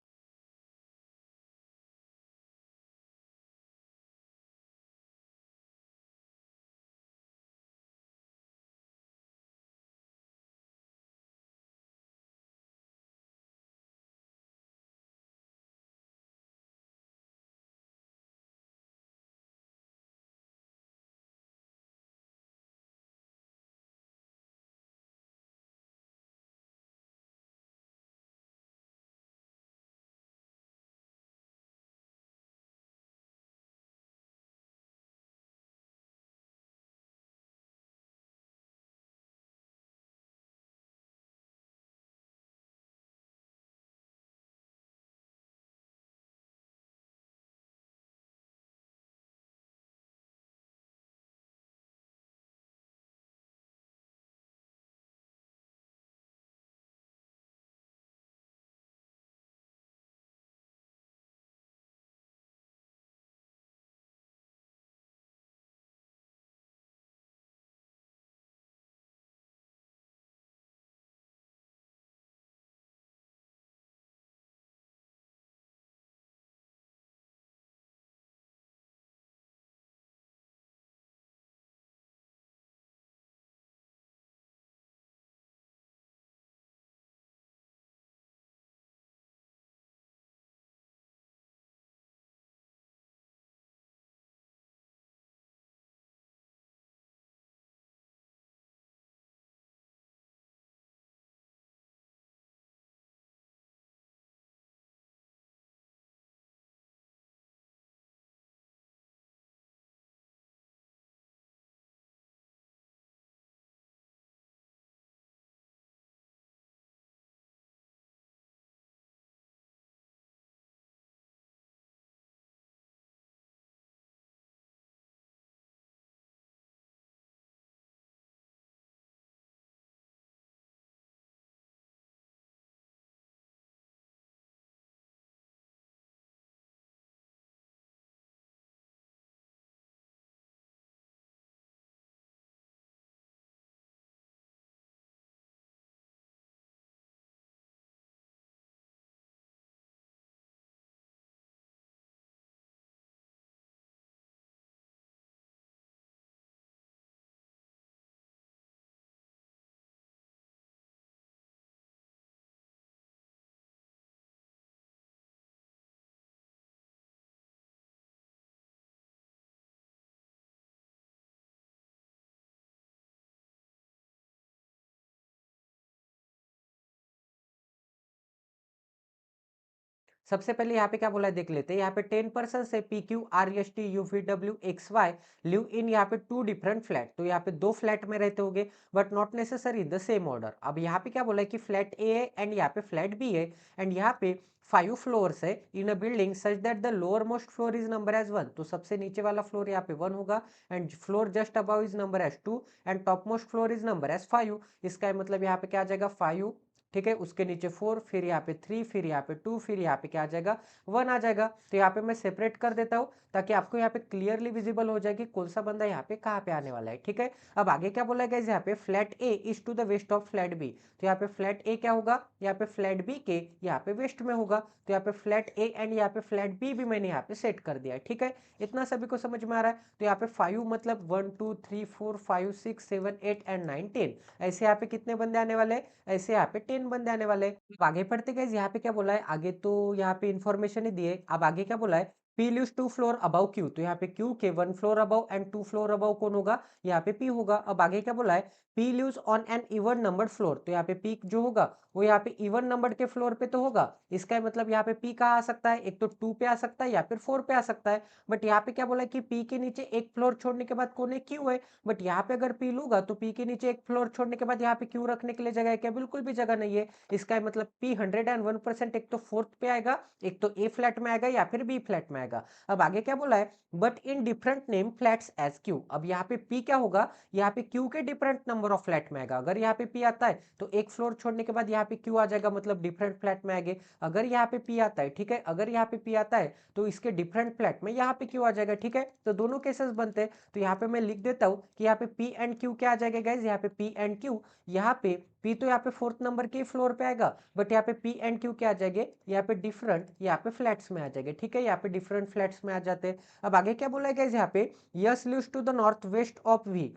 सबसे पहले यहाँ पे क्या बोला है देख लेते हैं। यहाँ पे 10 पर्सन से P Q R S T U V W X Y live in यहाँ पे 2 डिफरेंट फ्लैट, तो यहाँ पे 2 फ्लैट में रहते होंगे but not necessary the same order. अब यहाँ पे क्या बोला है कि फ्लैट ए है एंड यहाँ पे फ्लैट बी है एंड यहाँ पे 5 फ्लोर्स है in a building such that the lowermost floor is number as 1, तो सबसे नीचे वाला फ्लोर यहाँ पे 1 होगा and floor just above is number as 2 and top most floor is number as 5। इसका मतलब यहाँ पे क्या आ जाएगा 5, ठीक है, उसके नीचे 4, फिर यहाँ पे 3, फिर यहाँ पे 2, फिर यहाँ पे क्या आ जाएगा 1 आ जाएगा। तो यहाँ पे मैं सेपरेट कर देता हूँ ताकि आपको यहाँ पे क्लियरली विजिबल हो जाए कि कौन सा बंदा यहाँ पे कहाँ पे आने वाला है, ठीक है। अब आगे क्या बोला गया यहाँ पे flat A is to the west of flat B, तो यहाँ पे फ्लैट ए क्या होगा यहाँ पे फ्लैट बी के यहाँ पे वेस्ट में होगा, तो यहाँ पे फ्लैट ए एंड यहाँ पे फ्लैट बी भी मैंने यहाँ पे सेट कर दिया है, ठीक है। इतना सभी को समझ में आ रहा है। तो यहाँ पे 5 मतलब 1 2 3 4 5 6 7 8 एंड 9 10, ऐसे यहाँ पे कितने बंदे आने वाले हैं, ऐसे यहाँ पे 10 बंदे आने वाले हैं। अब आगे पढ़ते गए यहाँ पे क्या बोला है, आगे तो यहाँ पे इंफॉर्मेशन ही दी है। अब आगे क्या बोला है P lives 2 floor above Q, तो यहाँ पे Q के 1 floor above and 2 floor above कौन होगा, यहाँ पे P होगा। अब आगे क्या बोला है P lives on an even number floor, तो यहाँ पे P जो होगा वो यहाँ पे इवन नंबर के फ्लोर पे तो होगा। इसका मतलब यहाँ पे P कहाँ आ सकता है, एक तो 2 पे आ सकता है या फिर 4 पे आ सकता है। बट यहाँ पे क्या बोला है कि P के नीचे एक फ्लोर छोड़ने के बाद कौन है, Q है। बट यहाँ पे अगर P लूंगा तो P के नीचे एक फ्लोर छोड़ने के बाद यहाँ पे Q रखने के लिए जगह है क्या, बिल्कुल भी जगह नहीं है। इसका मतलब P 101% एक तो फोर्थ पे आएगा, एक तो ए फ्लैट में आएगा या फिर बी फ्लैट में आएगा। अब आगे क्या बोला है but in different name flats as Q, अब यहाँ पे P क्या होगा, यहाँ पे Q के डिफरेंट नंबर ऑफ फ्लैट में आएगा। अगर यहाँ पे P आता है तो एक फ्लोर छोड़ने के बाद यहाँ पे Q आ जाएगा, मतलब डिफरेंट फ्लैट में आएंगे। अगर यहाँ पे P आता है, ठीक है, अगर यहाँ पे P आता है तो इसके डिफरेंट फ्लैट में यहाँ पे Q आ जाएगा, ठीक है। तो दोनों केसेस बनते हैं। तो यहाँ पे मैं लिख देता हूँ कि यहाँ पे P एंड Q क्या आ जाएगा गाइज, यहाँ पे P एंड Q, यहाँ पे P तो यहाँ पे फोर्थ नंबर के फ्लोर पे आएगा बट यहाँ पे P एंड Q क्या आ जाएंगे, यहाँ पे डिफरेंट यहाँ पे फ्लैट्स में आ जाएंगे, ठीक है, यहाँ पे डिफरेंट फ्लैट्स में आ जाते हैं। अब आगे क्या बोला है गाइज यहाँ पे S lives to the north west of V,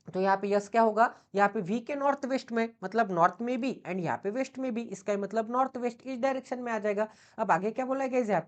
तो यहाँ पे यस क्या होगा, यहाँ पे वी के नॉर्थ वेस्ट में, मतलब नॉर्थ में भी एंड यहाँ पे वेस्ट में भी, इसका मतलब नॉर्थ वेस्ट इस डायरेक्शन में आ जाएगा। अब आगे क्या बोला गया यहाँ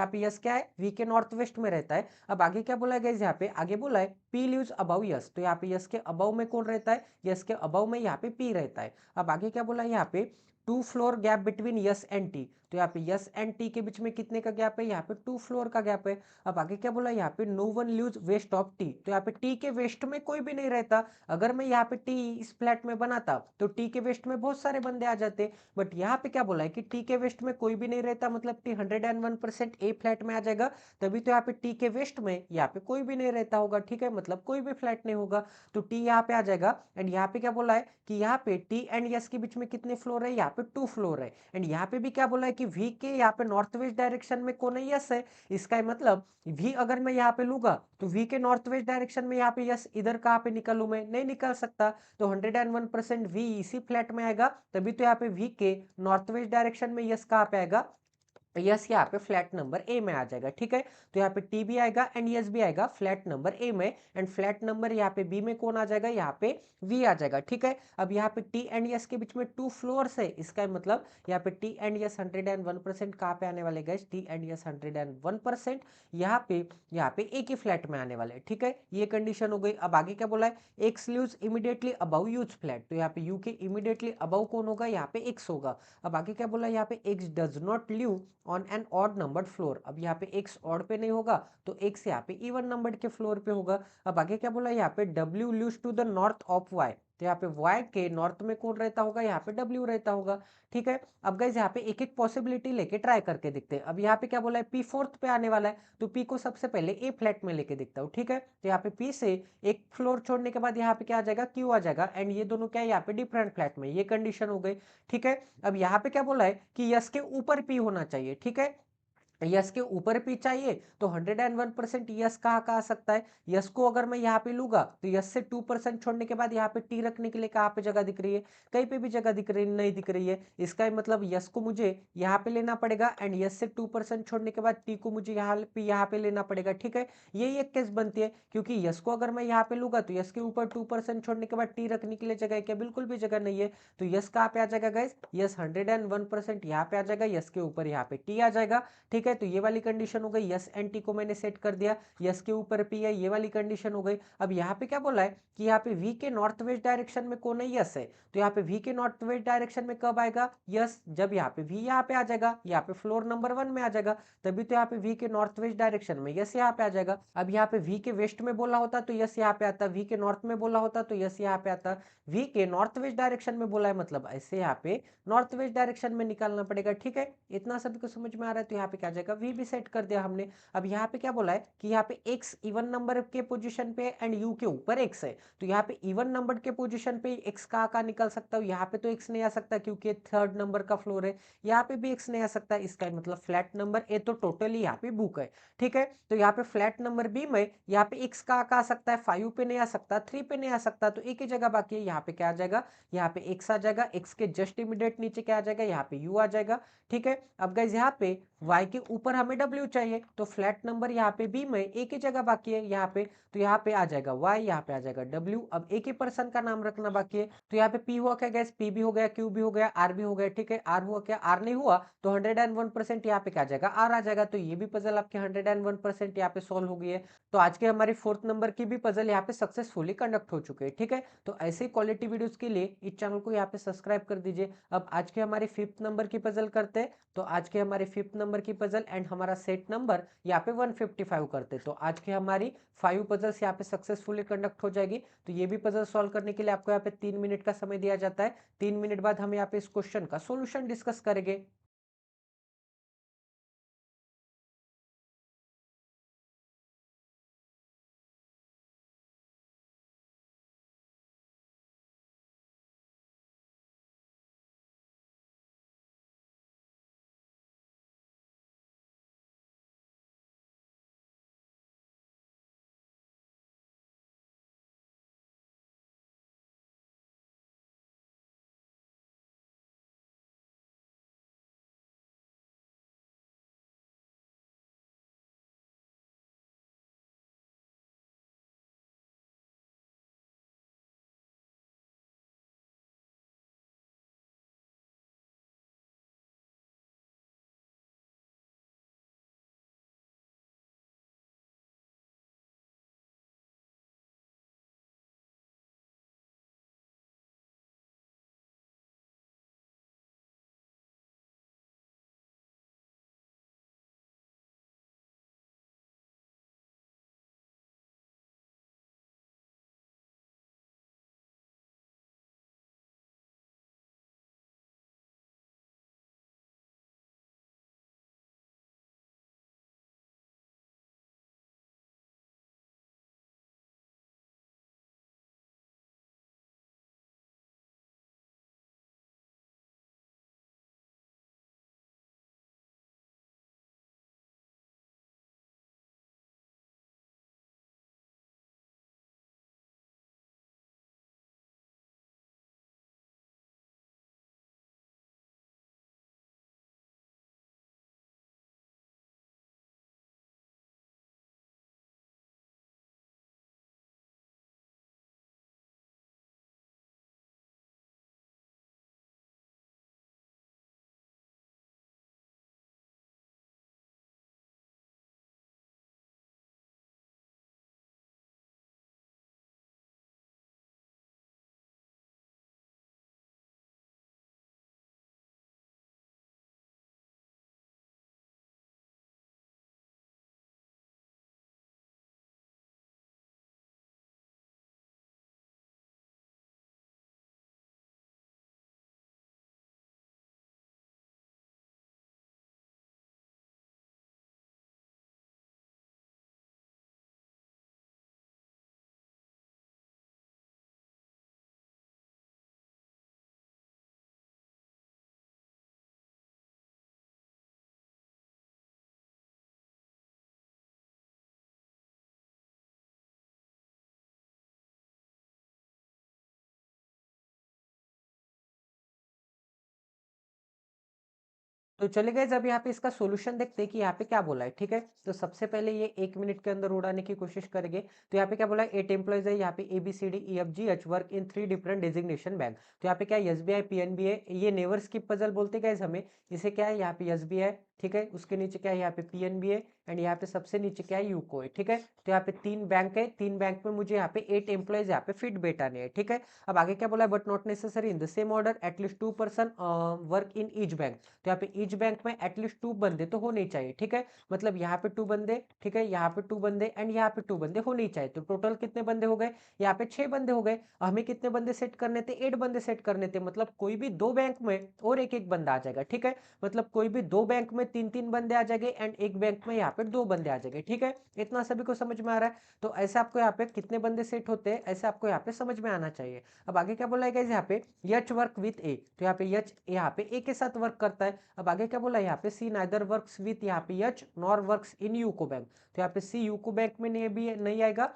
पे यस क्या है, वी के नॉर्थ वेस्ट में रहता है। अब आगे क्या बोला गया यहाँ पे, आगे बोला है पी लिव्स अबव यस, तो यहाँ पे यस के अबव में कौन रहता है, यस के अबव में यहाँ पे पी रहता है। अब आगे क्या बोला है यहाँ पे 2 floor gap between yes and T, तो यहाँ पे यस एंड टी के बीच में कितने का गैप है, यहाँ पे 2 फ्लोर का गैप है। अब आगे क्या बोला यहाँ पे no one lives west of T, तो यहाँ पे टी के वेस्ट में कोई भी नहीं रहता। अगर मैं यहाँ पे टी इस फ्लैट में बनाता तो टी के वेस्ट में बहुत सारे बंदे आ जाते, बट यहाँ पे क्या बोला है कि टी के वेस्ट में कोई भी नहीं रहता, मतलब टी 101% ए फ्लैट में आ जाएगा। तभी तो यहाँ पे टी के वेस्ट में यहाँ पे कोई भी नहीं रहता होगा, ठीक है, मतलब कोई भी फ्लैट नहीं होगा। तो टी यहाँ पे आ जाएगा एंड यहाँ पे क्या बोला है कि यहाँ पे टी एंड यस के बीच में कितने फ्लोर है, यहाँ पे 2 फ्लोर है। एंड यहाँ पे भी क्या बोला है कि वी के यहाँ पे नॉर्थ वेस्ट डायरेक्शन में कौन है, यस है। इसका मतलब वी अगर मैं यहाँ पे लूंगा तो वी के नॉर्थ वेस्ट डायरेक्शन में यहाँ पे यस इधर कहाँ पे निकलूं, मैं नहीं निकल सकता। तो 101% वी इसी फ्लैट में आएगा, तभी तो यहाँ पे वी के नॉर्थ वेस्ट डायरेक्शन में यस कहाँ पे आएगा, यस यहाँ पे फ्लैट नंबर ए में आ जाएगा, ठीक है। तो यहाँ पे टी भी आएगा एंड यस भी आएगा फ्लैट नंबर ए में, एंड फ्लैट नंबर यहाँ पे बी में कौन आ जाएगा, यहाँ पे वी आ जाएगा, ठीक है। अब यहाँ पे टी एंड यस के बीच में 2 फ्लोर्स है, इसका मतलब यहाँ पे टी एंड यस 101% कहाँ पे आने वाले गाइस, टी एंड यस 101% यहाँ पे एक ही फ्लैट में आने वाले, ठीक है, ये कंडीशन हो गई। अब आगे क्या बोला है X lives immediately above U's flat, तो यहाँ पे यू के इमीडिएटली अबव कौन होगा, यहाँ पे एक्स होगा। अब आगे क्या बोला है यहाँ पे x does not live on an odd number floor, अब यहाँ पे एक्स ऑड पे नहीं होगा तो एक्स यहाँ पे इवन नंबर के फ्लोर पे होगा। अब आगे क्या बोला यहाँ पे W lives to the north of Y, तो यहाँ पे वाई के नॉर्थ में कौन रहता होगा, यहाँ पे डब्ल्यू रहता होगा, ठीक है। अब गाइस यहाँ पे एक एक पॉसिबिलिटी लेके ट्राई करके देखते हैं। अब यहाँ पे क्या बोला है पी फोर्थ पे आने वाला है, तो पी को सबसे पहले ए फ्लैट में लेके देखता हूँ, ठीक है। तो यहाँ पे पी से एक फ्लोर छोड़ने के बाद यहाँ पे क्या आ जाएगा, क्यू आ जाएगा, एंड ये दोनों क्या है यहाँ पे डिफरेंट फ्लैट में, ये कंडीशन हो गई, ठीक है। अब यहाँ पे क्या बोला है कि यस के ऊपर पी होना चाहिए, ठीक है, यस के ऊपर पी चाहिए, तो 101% यस कहाँ कहाँ आ सकता है, यस को अगर मैं यहाँ पे लूंगा तो यस से 2% छोड़ने के बाद यहाँ पे टी रखने के लिए कहाँ पे जगह दिख रही है, कहीं पे भी जगह दिख रही नहीं दिख रही है। इसका मतलब यस को मुझे यहाँ पे लेना पड़ेगा एंड यस से 2% छोड़ने के बाद टी को मुझे यहाँ पे लेना पड़ेगा, ठीक है। यही एक केस बनती है, क्योंकि यस को अगर मैं यहाँ पे लूंगा तो यस के ऊपर 2% छोड़ने के बाद टी रखने के लिए जगह है क्या, बिल्कुल भी जगह नहीं है। तो यस कहाँ पे आ जाएगा गाइस, यस 101% यहाँ पे आ जाएगा, यस के ऊपर यहाँ पे टी आ जाएगा, ठीक है। है, तो ये वाली कंडीशन हो गई, यस एंड टी को मैंने सेट कर दिया, यस के ऊपर पी है, ये वाली कंडीशन हो गई। अब यहाँ पे क्या बोला है कि यहाँ पे वी के नॉर्थ वेस्ट डायरेक्शन में कौन है, यस है, तो यहाँ पे वी के नॉर्थ वेस्ट डायरेक्शन में कब आएगा, यस, जब यहाँ पे वी यहाँ पे आ जाएगा, यहाँ पे फ्लोर नंबर 1 में आ जाएगा, तभी तो यहाँ पे वी के नॉर्थ वेस्ट डायरेक्शन में यस यहाँ पे आ जाएगा। अब यहाँ पे वी के वेस्ट में बोला होता तो यस यहाँ पे आता, वी के नॉर्थ में बोला होता तो यस यहाँ पे आता, वी के नॉर्थ वेस्ट डायरेक्शन में बोला है, मतलब ऐसे यहाँ पे नॉर्थ वेस्ट डायरेक्शन में निकालना पड़ेगा। ठीक है, इतना सभी को समझ में आ रहा है, तो यहाँ पे क्या जाएगा, वी भी सेट कर दिया हमने। अब यहाँ पे क्या बोला है कि यहाँ पे x इवन नंबर के पोजीशन पे एंड u के ऊपर x है, तो यहाँ पे इवन नंबर के पोजीशन पे x का निकाल सकता हूँ, यहाँ पे तो x नहीं आ सकता क्योंकि थर्ड नंबर का फ्लोर है, यहाँ पे भी x नहीं आ सकता, इसका मतलब फ्लैट नंबर ए तो टोटली यहाँ पे बुक है। ठीक है, तो यहाँ पे फ्लैट नंबर बी में यहाँ पे x का आ सकता है, 5 पे नहीं आ सकता, 3 पे नहीं आ सकता, तो एक ही जगह बाकी है, यहाँ पे क्या आ जाएगा, यहाँ पे x आ जाएगा, x के जस्ट इमीडिएट नीचे क्या आ जाएगा, यहाँ पे u आ जाएगा। ठीक है, अब गाइस यहाँ पे y के ऊपर हमें w चाहिए, तो फ्लैट नंबर यहाँ पे b में एक ही जगह बाकी है यहाँ पे, तो यहाँ पे आ जाएगा y, यहाँ पे आ जाएगा w। अब एक ही पर्सन का नाम रखना बाकी है, तो यहाँ पे p हुआ क्या गैस, p भी हो गया, q भी हो गया, r भी हो गया। ठीक है, r हुआ क्या, r नहीं हुआ तो 101% यहाँ पे क्या आ जाएगा, r आ जाएगा। तो ये भी पजल आपके 101% यहाँ पे सोल्व हो गई है। तो आज के हमारी 4th नंबर की भी पजल यहाँ पे सक्सेसफुली कंडक्ट हो चुके हैं। ठीक है, तो ऐसे ही क्वालिटी वीडियोस के लिए इस चैनल को यहाँ पे सब्सक्राइब कर दीजिए। अब आज के हमारे 5th नंबर की पजल करते हैं, तो आज के हमारे 5th नंबर की पजल एंड हमारा सेट नंबर यहाँ पे 155 करते, तो आज के हमारी 5 पजल्स यहाँ पे सक्सेसफुली कंडक्ट हो जाएगी। तो ये भी पजल सॉल्व करने के लिए आपको यहाँ पे 3 मिनट का समय दिया जाता है। 3 मिनट बाद हम यहाँ पे इस क्वेश्चन का सोल्यूशन डिस्कस करेंगे। तो चले गए जब यहाँ पे इसका सॉल्यूशन देखते हैं कि यहाँ पे क्या बोला है, ठीक है। तो सबसे पहले ये 1 मिनट के अंदर उड़ाने की कोशिश करेंगे। तो यहाँ पे क्या बोला है, 8 एम्प्लॉइज है, यहाँ पे ABCDEFGH work in 3 different designation bank. तो यहाँ पे क्या है, SBI PNB है, ये नेवर स्किप पजल बोलते गए हमें। इसे क्या है, यहाँ पे SBI, ठीक है, उसके नीचे क्या है, यहाँ पे PNB है, एंड यहाँ पे सबसे नीचे क्या है, यूको है, ठीक है। तो यहाँ पे 3 बैंक है, 3 बैंक में मुझे यहाँ पे 8 एम्प्लॉइज यहाँ पे फिट बैठाने हैं, ठीक है। अब आगे क्या बोला है, but not necessary in the same order at least 2 person work in each bank. तो यहाँ पे ईच बैंक में एटलीस्ट 2 बंदे तो होने चाहिए, ठीक है। मतलब यहाँ पे 2 बंदे, ठीक है, यहाँ पे 2 बंदे एंड यहाँ पे 2 बंदे होने चाहिए। तो टोटल कितने बंदे हो गए, यहाँ पे 6 बंदे हो गए। हमें कितने बंदे सेट करने थे, 8 बंदे सेट करने थे। मतलब कोई भी 2 बैंक में और एक एक बंदा आ जाएगा, ठीक है। मतलब कोई भी 2 बैंक में 3-3 बंदे आ जाएंगे एंड एक बैंक में यहाँ पे 2 बंदे आ जाएंगे, ठीक है। इतना सभी को समझ में आ रहा है। तो ऐसे आपको यहाँ पे कितने बंदे सेट होते हैं, ऐसे आपको यहाँ पे समझ में आना चाहिए। अब आगे क्या बोला है यहाँ पे, यच वर्क विथ ए। तो यहाँ पे यच यहाँ पे ए के साथ वर्क करता है। अब आगे क्या बोला है यहाँ पे, सी नाइदर वर्क्स विथ यहाँ पे H nor works in UCO bank. तो यहाँ पे सी यूको बैंक में नहीं आएगा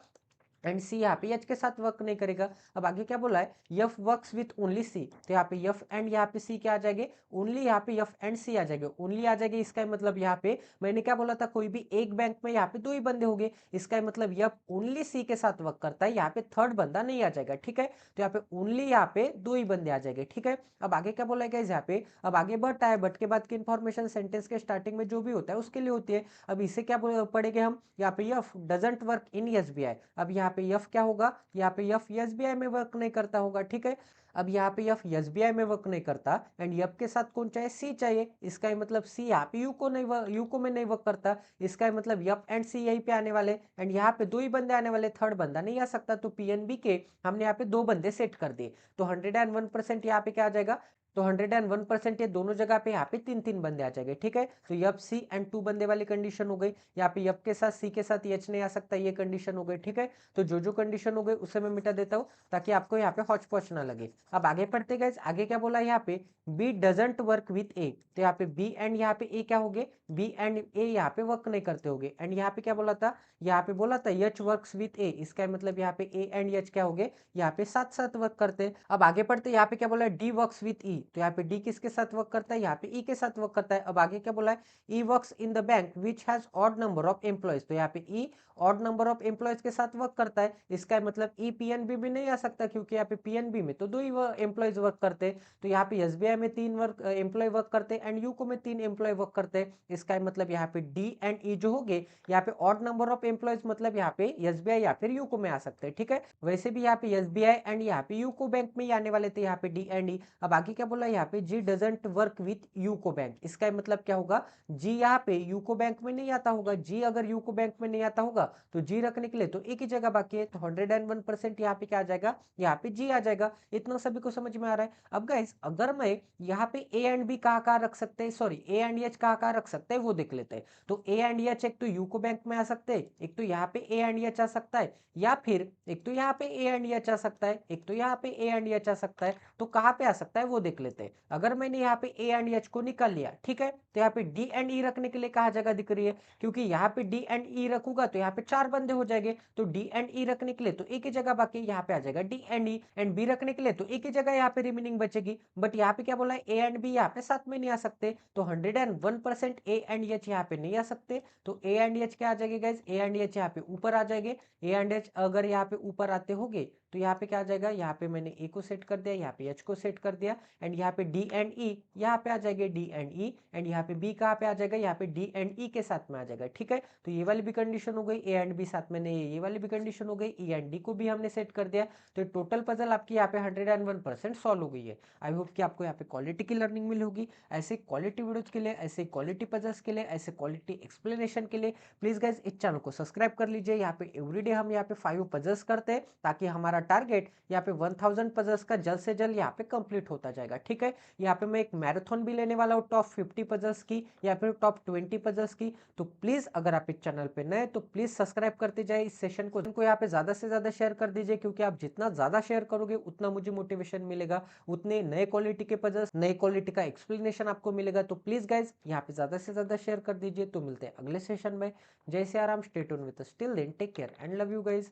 एंड सी यहाँ पे एच के साथ वर्क नहीं करेगा। अब आगे क्या बोला है, यफ वर्क्स विथ ओनली सी। तो यहाँ पे यफ एंड यहाँ पे सी क्या आ जाएंगे, ओनली यहाँ पे यफ एंड सी आ जाएंगे, ओनली आ जाएगी। इसका मतलब यहाँ पे मैंने क्या बोला था, कोई भी एक बैंक में यहाँ पे 2 ही बंदे होंगे। इसका मतलब यफ ओनली सी के साथ वर्क करता है, यहाँ पे थर्ड बंदा नहीं आ जाएगा, ठीक है। तो यहाँ पे ओनली यहाँ पे 2 ही बंदे आ जाएंगे, ठीक है। अब आगे क्या बोला है यहाँ पे, अब आगे बट है, बट के बाद की इंफॉर्मेशन सेंटेंस के स्टार्टिंग में जो भी होता है उसके लिए होती है। अब इसे क्या पढ़ेंगे हम, यहाँ पे F doesn't work in SBI। अब यहाँ पे यफ क्या होगा, यहाँ पे यफ SBI में वर्क नहीं करता होगा, ठीक है। अब यहाँ पे यफ SBI में वर्क नहीं करता एंड यफ के साथ कौन चाहिए, सी चाहिए। इसका मतलब सी यहाँ पे यूको में नहीं वर्क करता। इसका मतलब यफ एंड सी यहीं पे आने वाले एंड यहाँ पे 2 ही बंदे आने वाले, थर्ड बंदा नहीं आ सकता। तो PNB के हमने यहाँ पे 2 बंदे सेट कर दिए। तो 101% यहाँ पे क्या आ जाएगा, तो 101% ये दोनों जगह पे यहाँ पे 3-3 बंदे आ जाएंगे, ठीक है। तो यफ सी एंड 2 बंदे वाली कंडीशन हो गई। यहाँ पे यफ के साथ सी के साथ एच नहीं आ सकता, ये कंडीशन हो गई, ठीक है। तो जो कंडीशन हो गई उसे मैं मिटा देता हूँ ताकि आपको यहाँ पे हौच पौच ना लगे। अब आगे पढ़ते गए, आगे क्या बोला यहाँ पे, बी डजंट वर्क विथ ए। तो यहाँ पे बी एंड यहाँ पे ए क्या हो गए, बी एंड ए यहाँ पे वर्क नहीं करते होंगे। एंड यहाँ पे क्या बोला था, यहाँ पे बोला था एच वर्क्स विथ ए। इसका मतलब यहाँ पे ए एंड एच क्या हो गए, यहाँ पे साथ साथ वर्क करते हैं। अब आगे पढ़ते, यहाँ पे क्या बोला है, डी वर्क्स विथ ई। तो यहाँ पे डी किसके साथ वर्क करता है, यहाँ पे ई के साथ वर्क करता है। अब आगे क्या बोला है, E works in the bank which has odd number of employees. तो यहाँ पे E odd number of employees के साथ वर्क करता है। इसका मतलब ई PNB भी नहीं आ सकता क्योंकि यहाँ पे PNB में तो 2 ही एम्प्लॉयज वर्क करते हैं। तो यहाँ पे SBI में 3 एम्प्लॉय वर्क करते हैं एंड यूको में 3 एम्प्लॉय वर्क करते हैं। इसका मतलब यहाँ पे डी एंड ई जो हो गए, यहाँ पे ऑड नंबर ऑफ एम्प्लॉयज मतलब यहाँ पे SBI या फिर यूको में आ सकते हैं, ठीक है। वैसे भी यहाँ पे SBI एंड यहाँ पे यूको बैंक में ही आने वाले थे, यहाँ पे डी एंड ई। अब आगे क्या बोला, यहाँ पे G doesn't work with UCO bank. इसका मतलब क्या होगा, जी यहाँ पे यूको बैंक में नहीं आता होगा। जी अगर यूको बैंक में नहीं आता होगा तो जी रखने के लिए तो एक ही जगह बाकी है। तो 101% यहाँ पे क्या आ जाएगा, यहाँ पे जी आ जाएगा। इतना सभी को समझ में आ रहा है। अब गाइस अगर मैं यहाँ पे ए एंड बी कहाँ रख सकते हैं, सॉरी ए एंड एच कहाँ रख सकते हैं वो देख लेते हैं। तो ए एंड एच एक तो यूको बैंक में आ सकते हैं, एक तो यहाँ पे ए एंड एच आ सकता है, या फिर एक तो यहाँ पे ए एंड एच आ सकता है, एक तो यहाँ पे ए एंड एच आ सकता है। तो कहाँ पे आ सकता है वो देख लेते हैं। अगर मैंने यहाँ पे ए एंड एच को निकाल लिया, ठीक है, तो यहाँ पे डी एंड ई रखने के लिए कहाँ जगह दिख रही है, क्योंकि यहाँ पे डी एंड ई रखूंगा तो यहाँ पे 4 बंदे हो जाएंगे। तो डी एंड ई रखने के लिए तो एक ही जगह बाकी, यहाँ पे आ जाएगा D and E. And B रखने के लिए तो एक ही जगह यहाँ पे रिमेनिंग बचेगी। बट यहाँ पे क्या बोला है, ए एंड बी यहाँ पे साथ में नहीं आ सकते। तो 101% ए एंड एच यहाँ पे नहीं आ सकते। तो ए एंड एच क्या आ जाएंगे गाइज, ए एंड एच यहाँ पे ऊपर आ जाएंगे। ए एंड एच अगर यहाँ पे ऊपर आते होंगे तो यहाँ पे क्या आ जाएगा, यहाँ पे मैंने ए को सेट कर दिया, यहाँ पे एच को सेट कर दिया एंड यहाँ पे डी एंड ई यहाँ पे आ जाएंगे, डी एंड ई। एंड यहाँ पे बी कहाँ पे आ जाएगा, यहाँ पे डी एंड ई के साथ में आ जाएगा, ठीक है। तो ये वाली भी कंडीशन हो गई, ए एंड बी साथ में नहीं है, ये वाली भी कंडीशन हो गई, ई एंड डी को भी हमने सेट कर दिया। तो टोटल पजल आपकी यहाँ पे 101% सॉल्व हो गई है। आई होप कि आपको यहाँ पे क्वालिटी की लर्निंग मिली होगी। ऐसे क्वालिटी वीडियोज के लिए, ऐसे क्वालिटी पजल्स के लिए, ऐसे क्वालिटी एक्सप्लेनेशन के लिए प्लीज गाइज इस चैनल को सब्सक्राइब कर लीजिए। यहाँ पे एवरीडे हम यहाँ पे 5 पजल्स करते हैं ताकि हमारा टारगेट यहाँ पे 1000 पजल्स का जल्द से जल्द यहाँ पे कंप्लीट होता जाएगा, ठीक है। यहाँ पे मैं एक मैराथन भी लेने वाला हूँ टॉप 50 पजल्स की या फिर टॉप 20 पजल्स की। तो प्लीज अगर आप इस चैनल पे नए तो प्लीज सब्सक्राइब करते जाए, इस सेशन को यहाँ पे ज्यादा से ज्यादा शेयर कर दीजिए, क्योंकि आप जितना ज्यादा शेयर करोगे उतना मुझे मोटिवेशन मिलेगा, उतने नए क्वालिटी के पजल्स, नए क्वालिटी का एक्सप्लेनेशन आपको मिलेगा। तो प्लीज गाइज यहाँ पे ज्यादा से ज्यादा शेयर कर दीजिए। तो मिलते हैं अगले सेशन में। जय Shri Ram, stay tuned with us, till then take care and love you guys.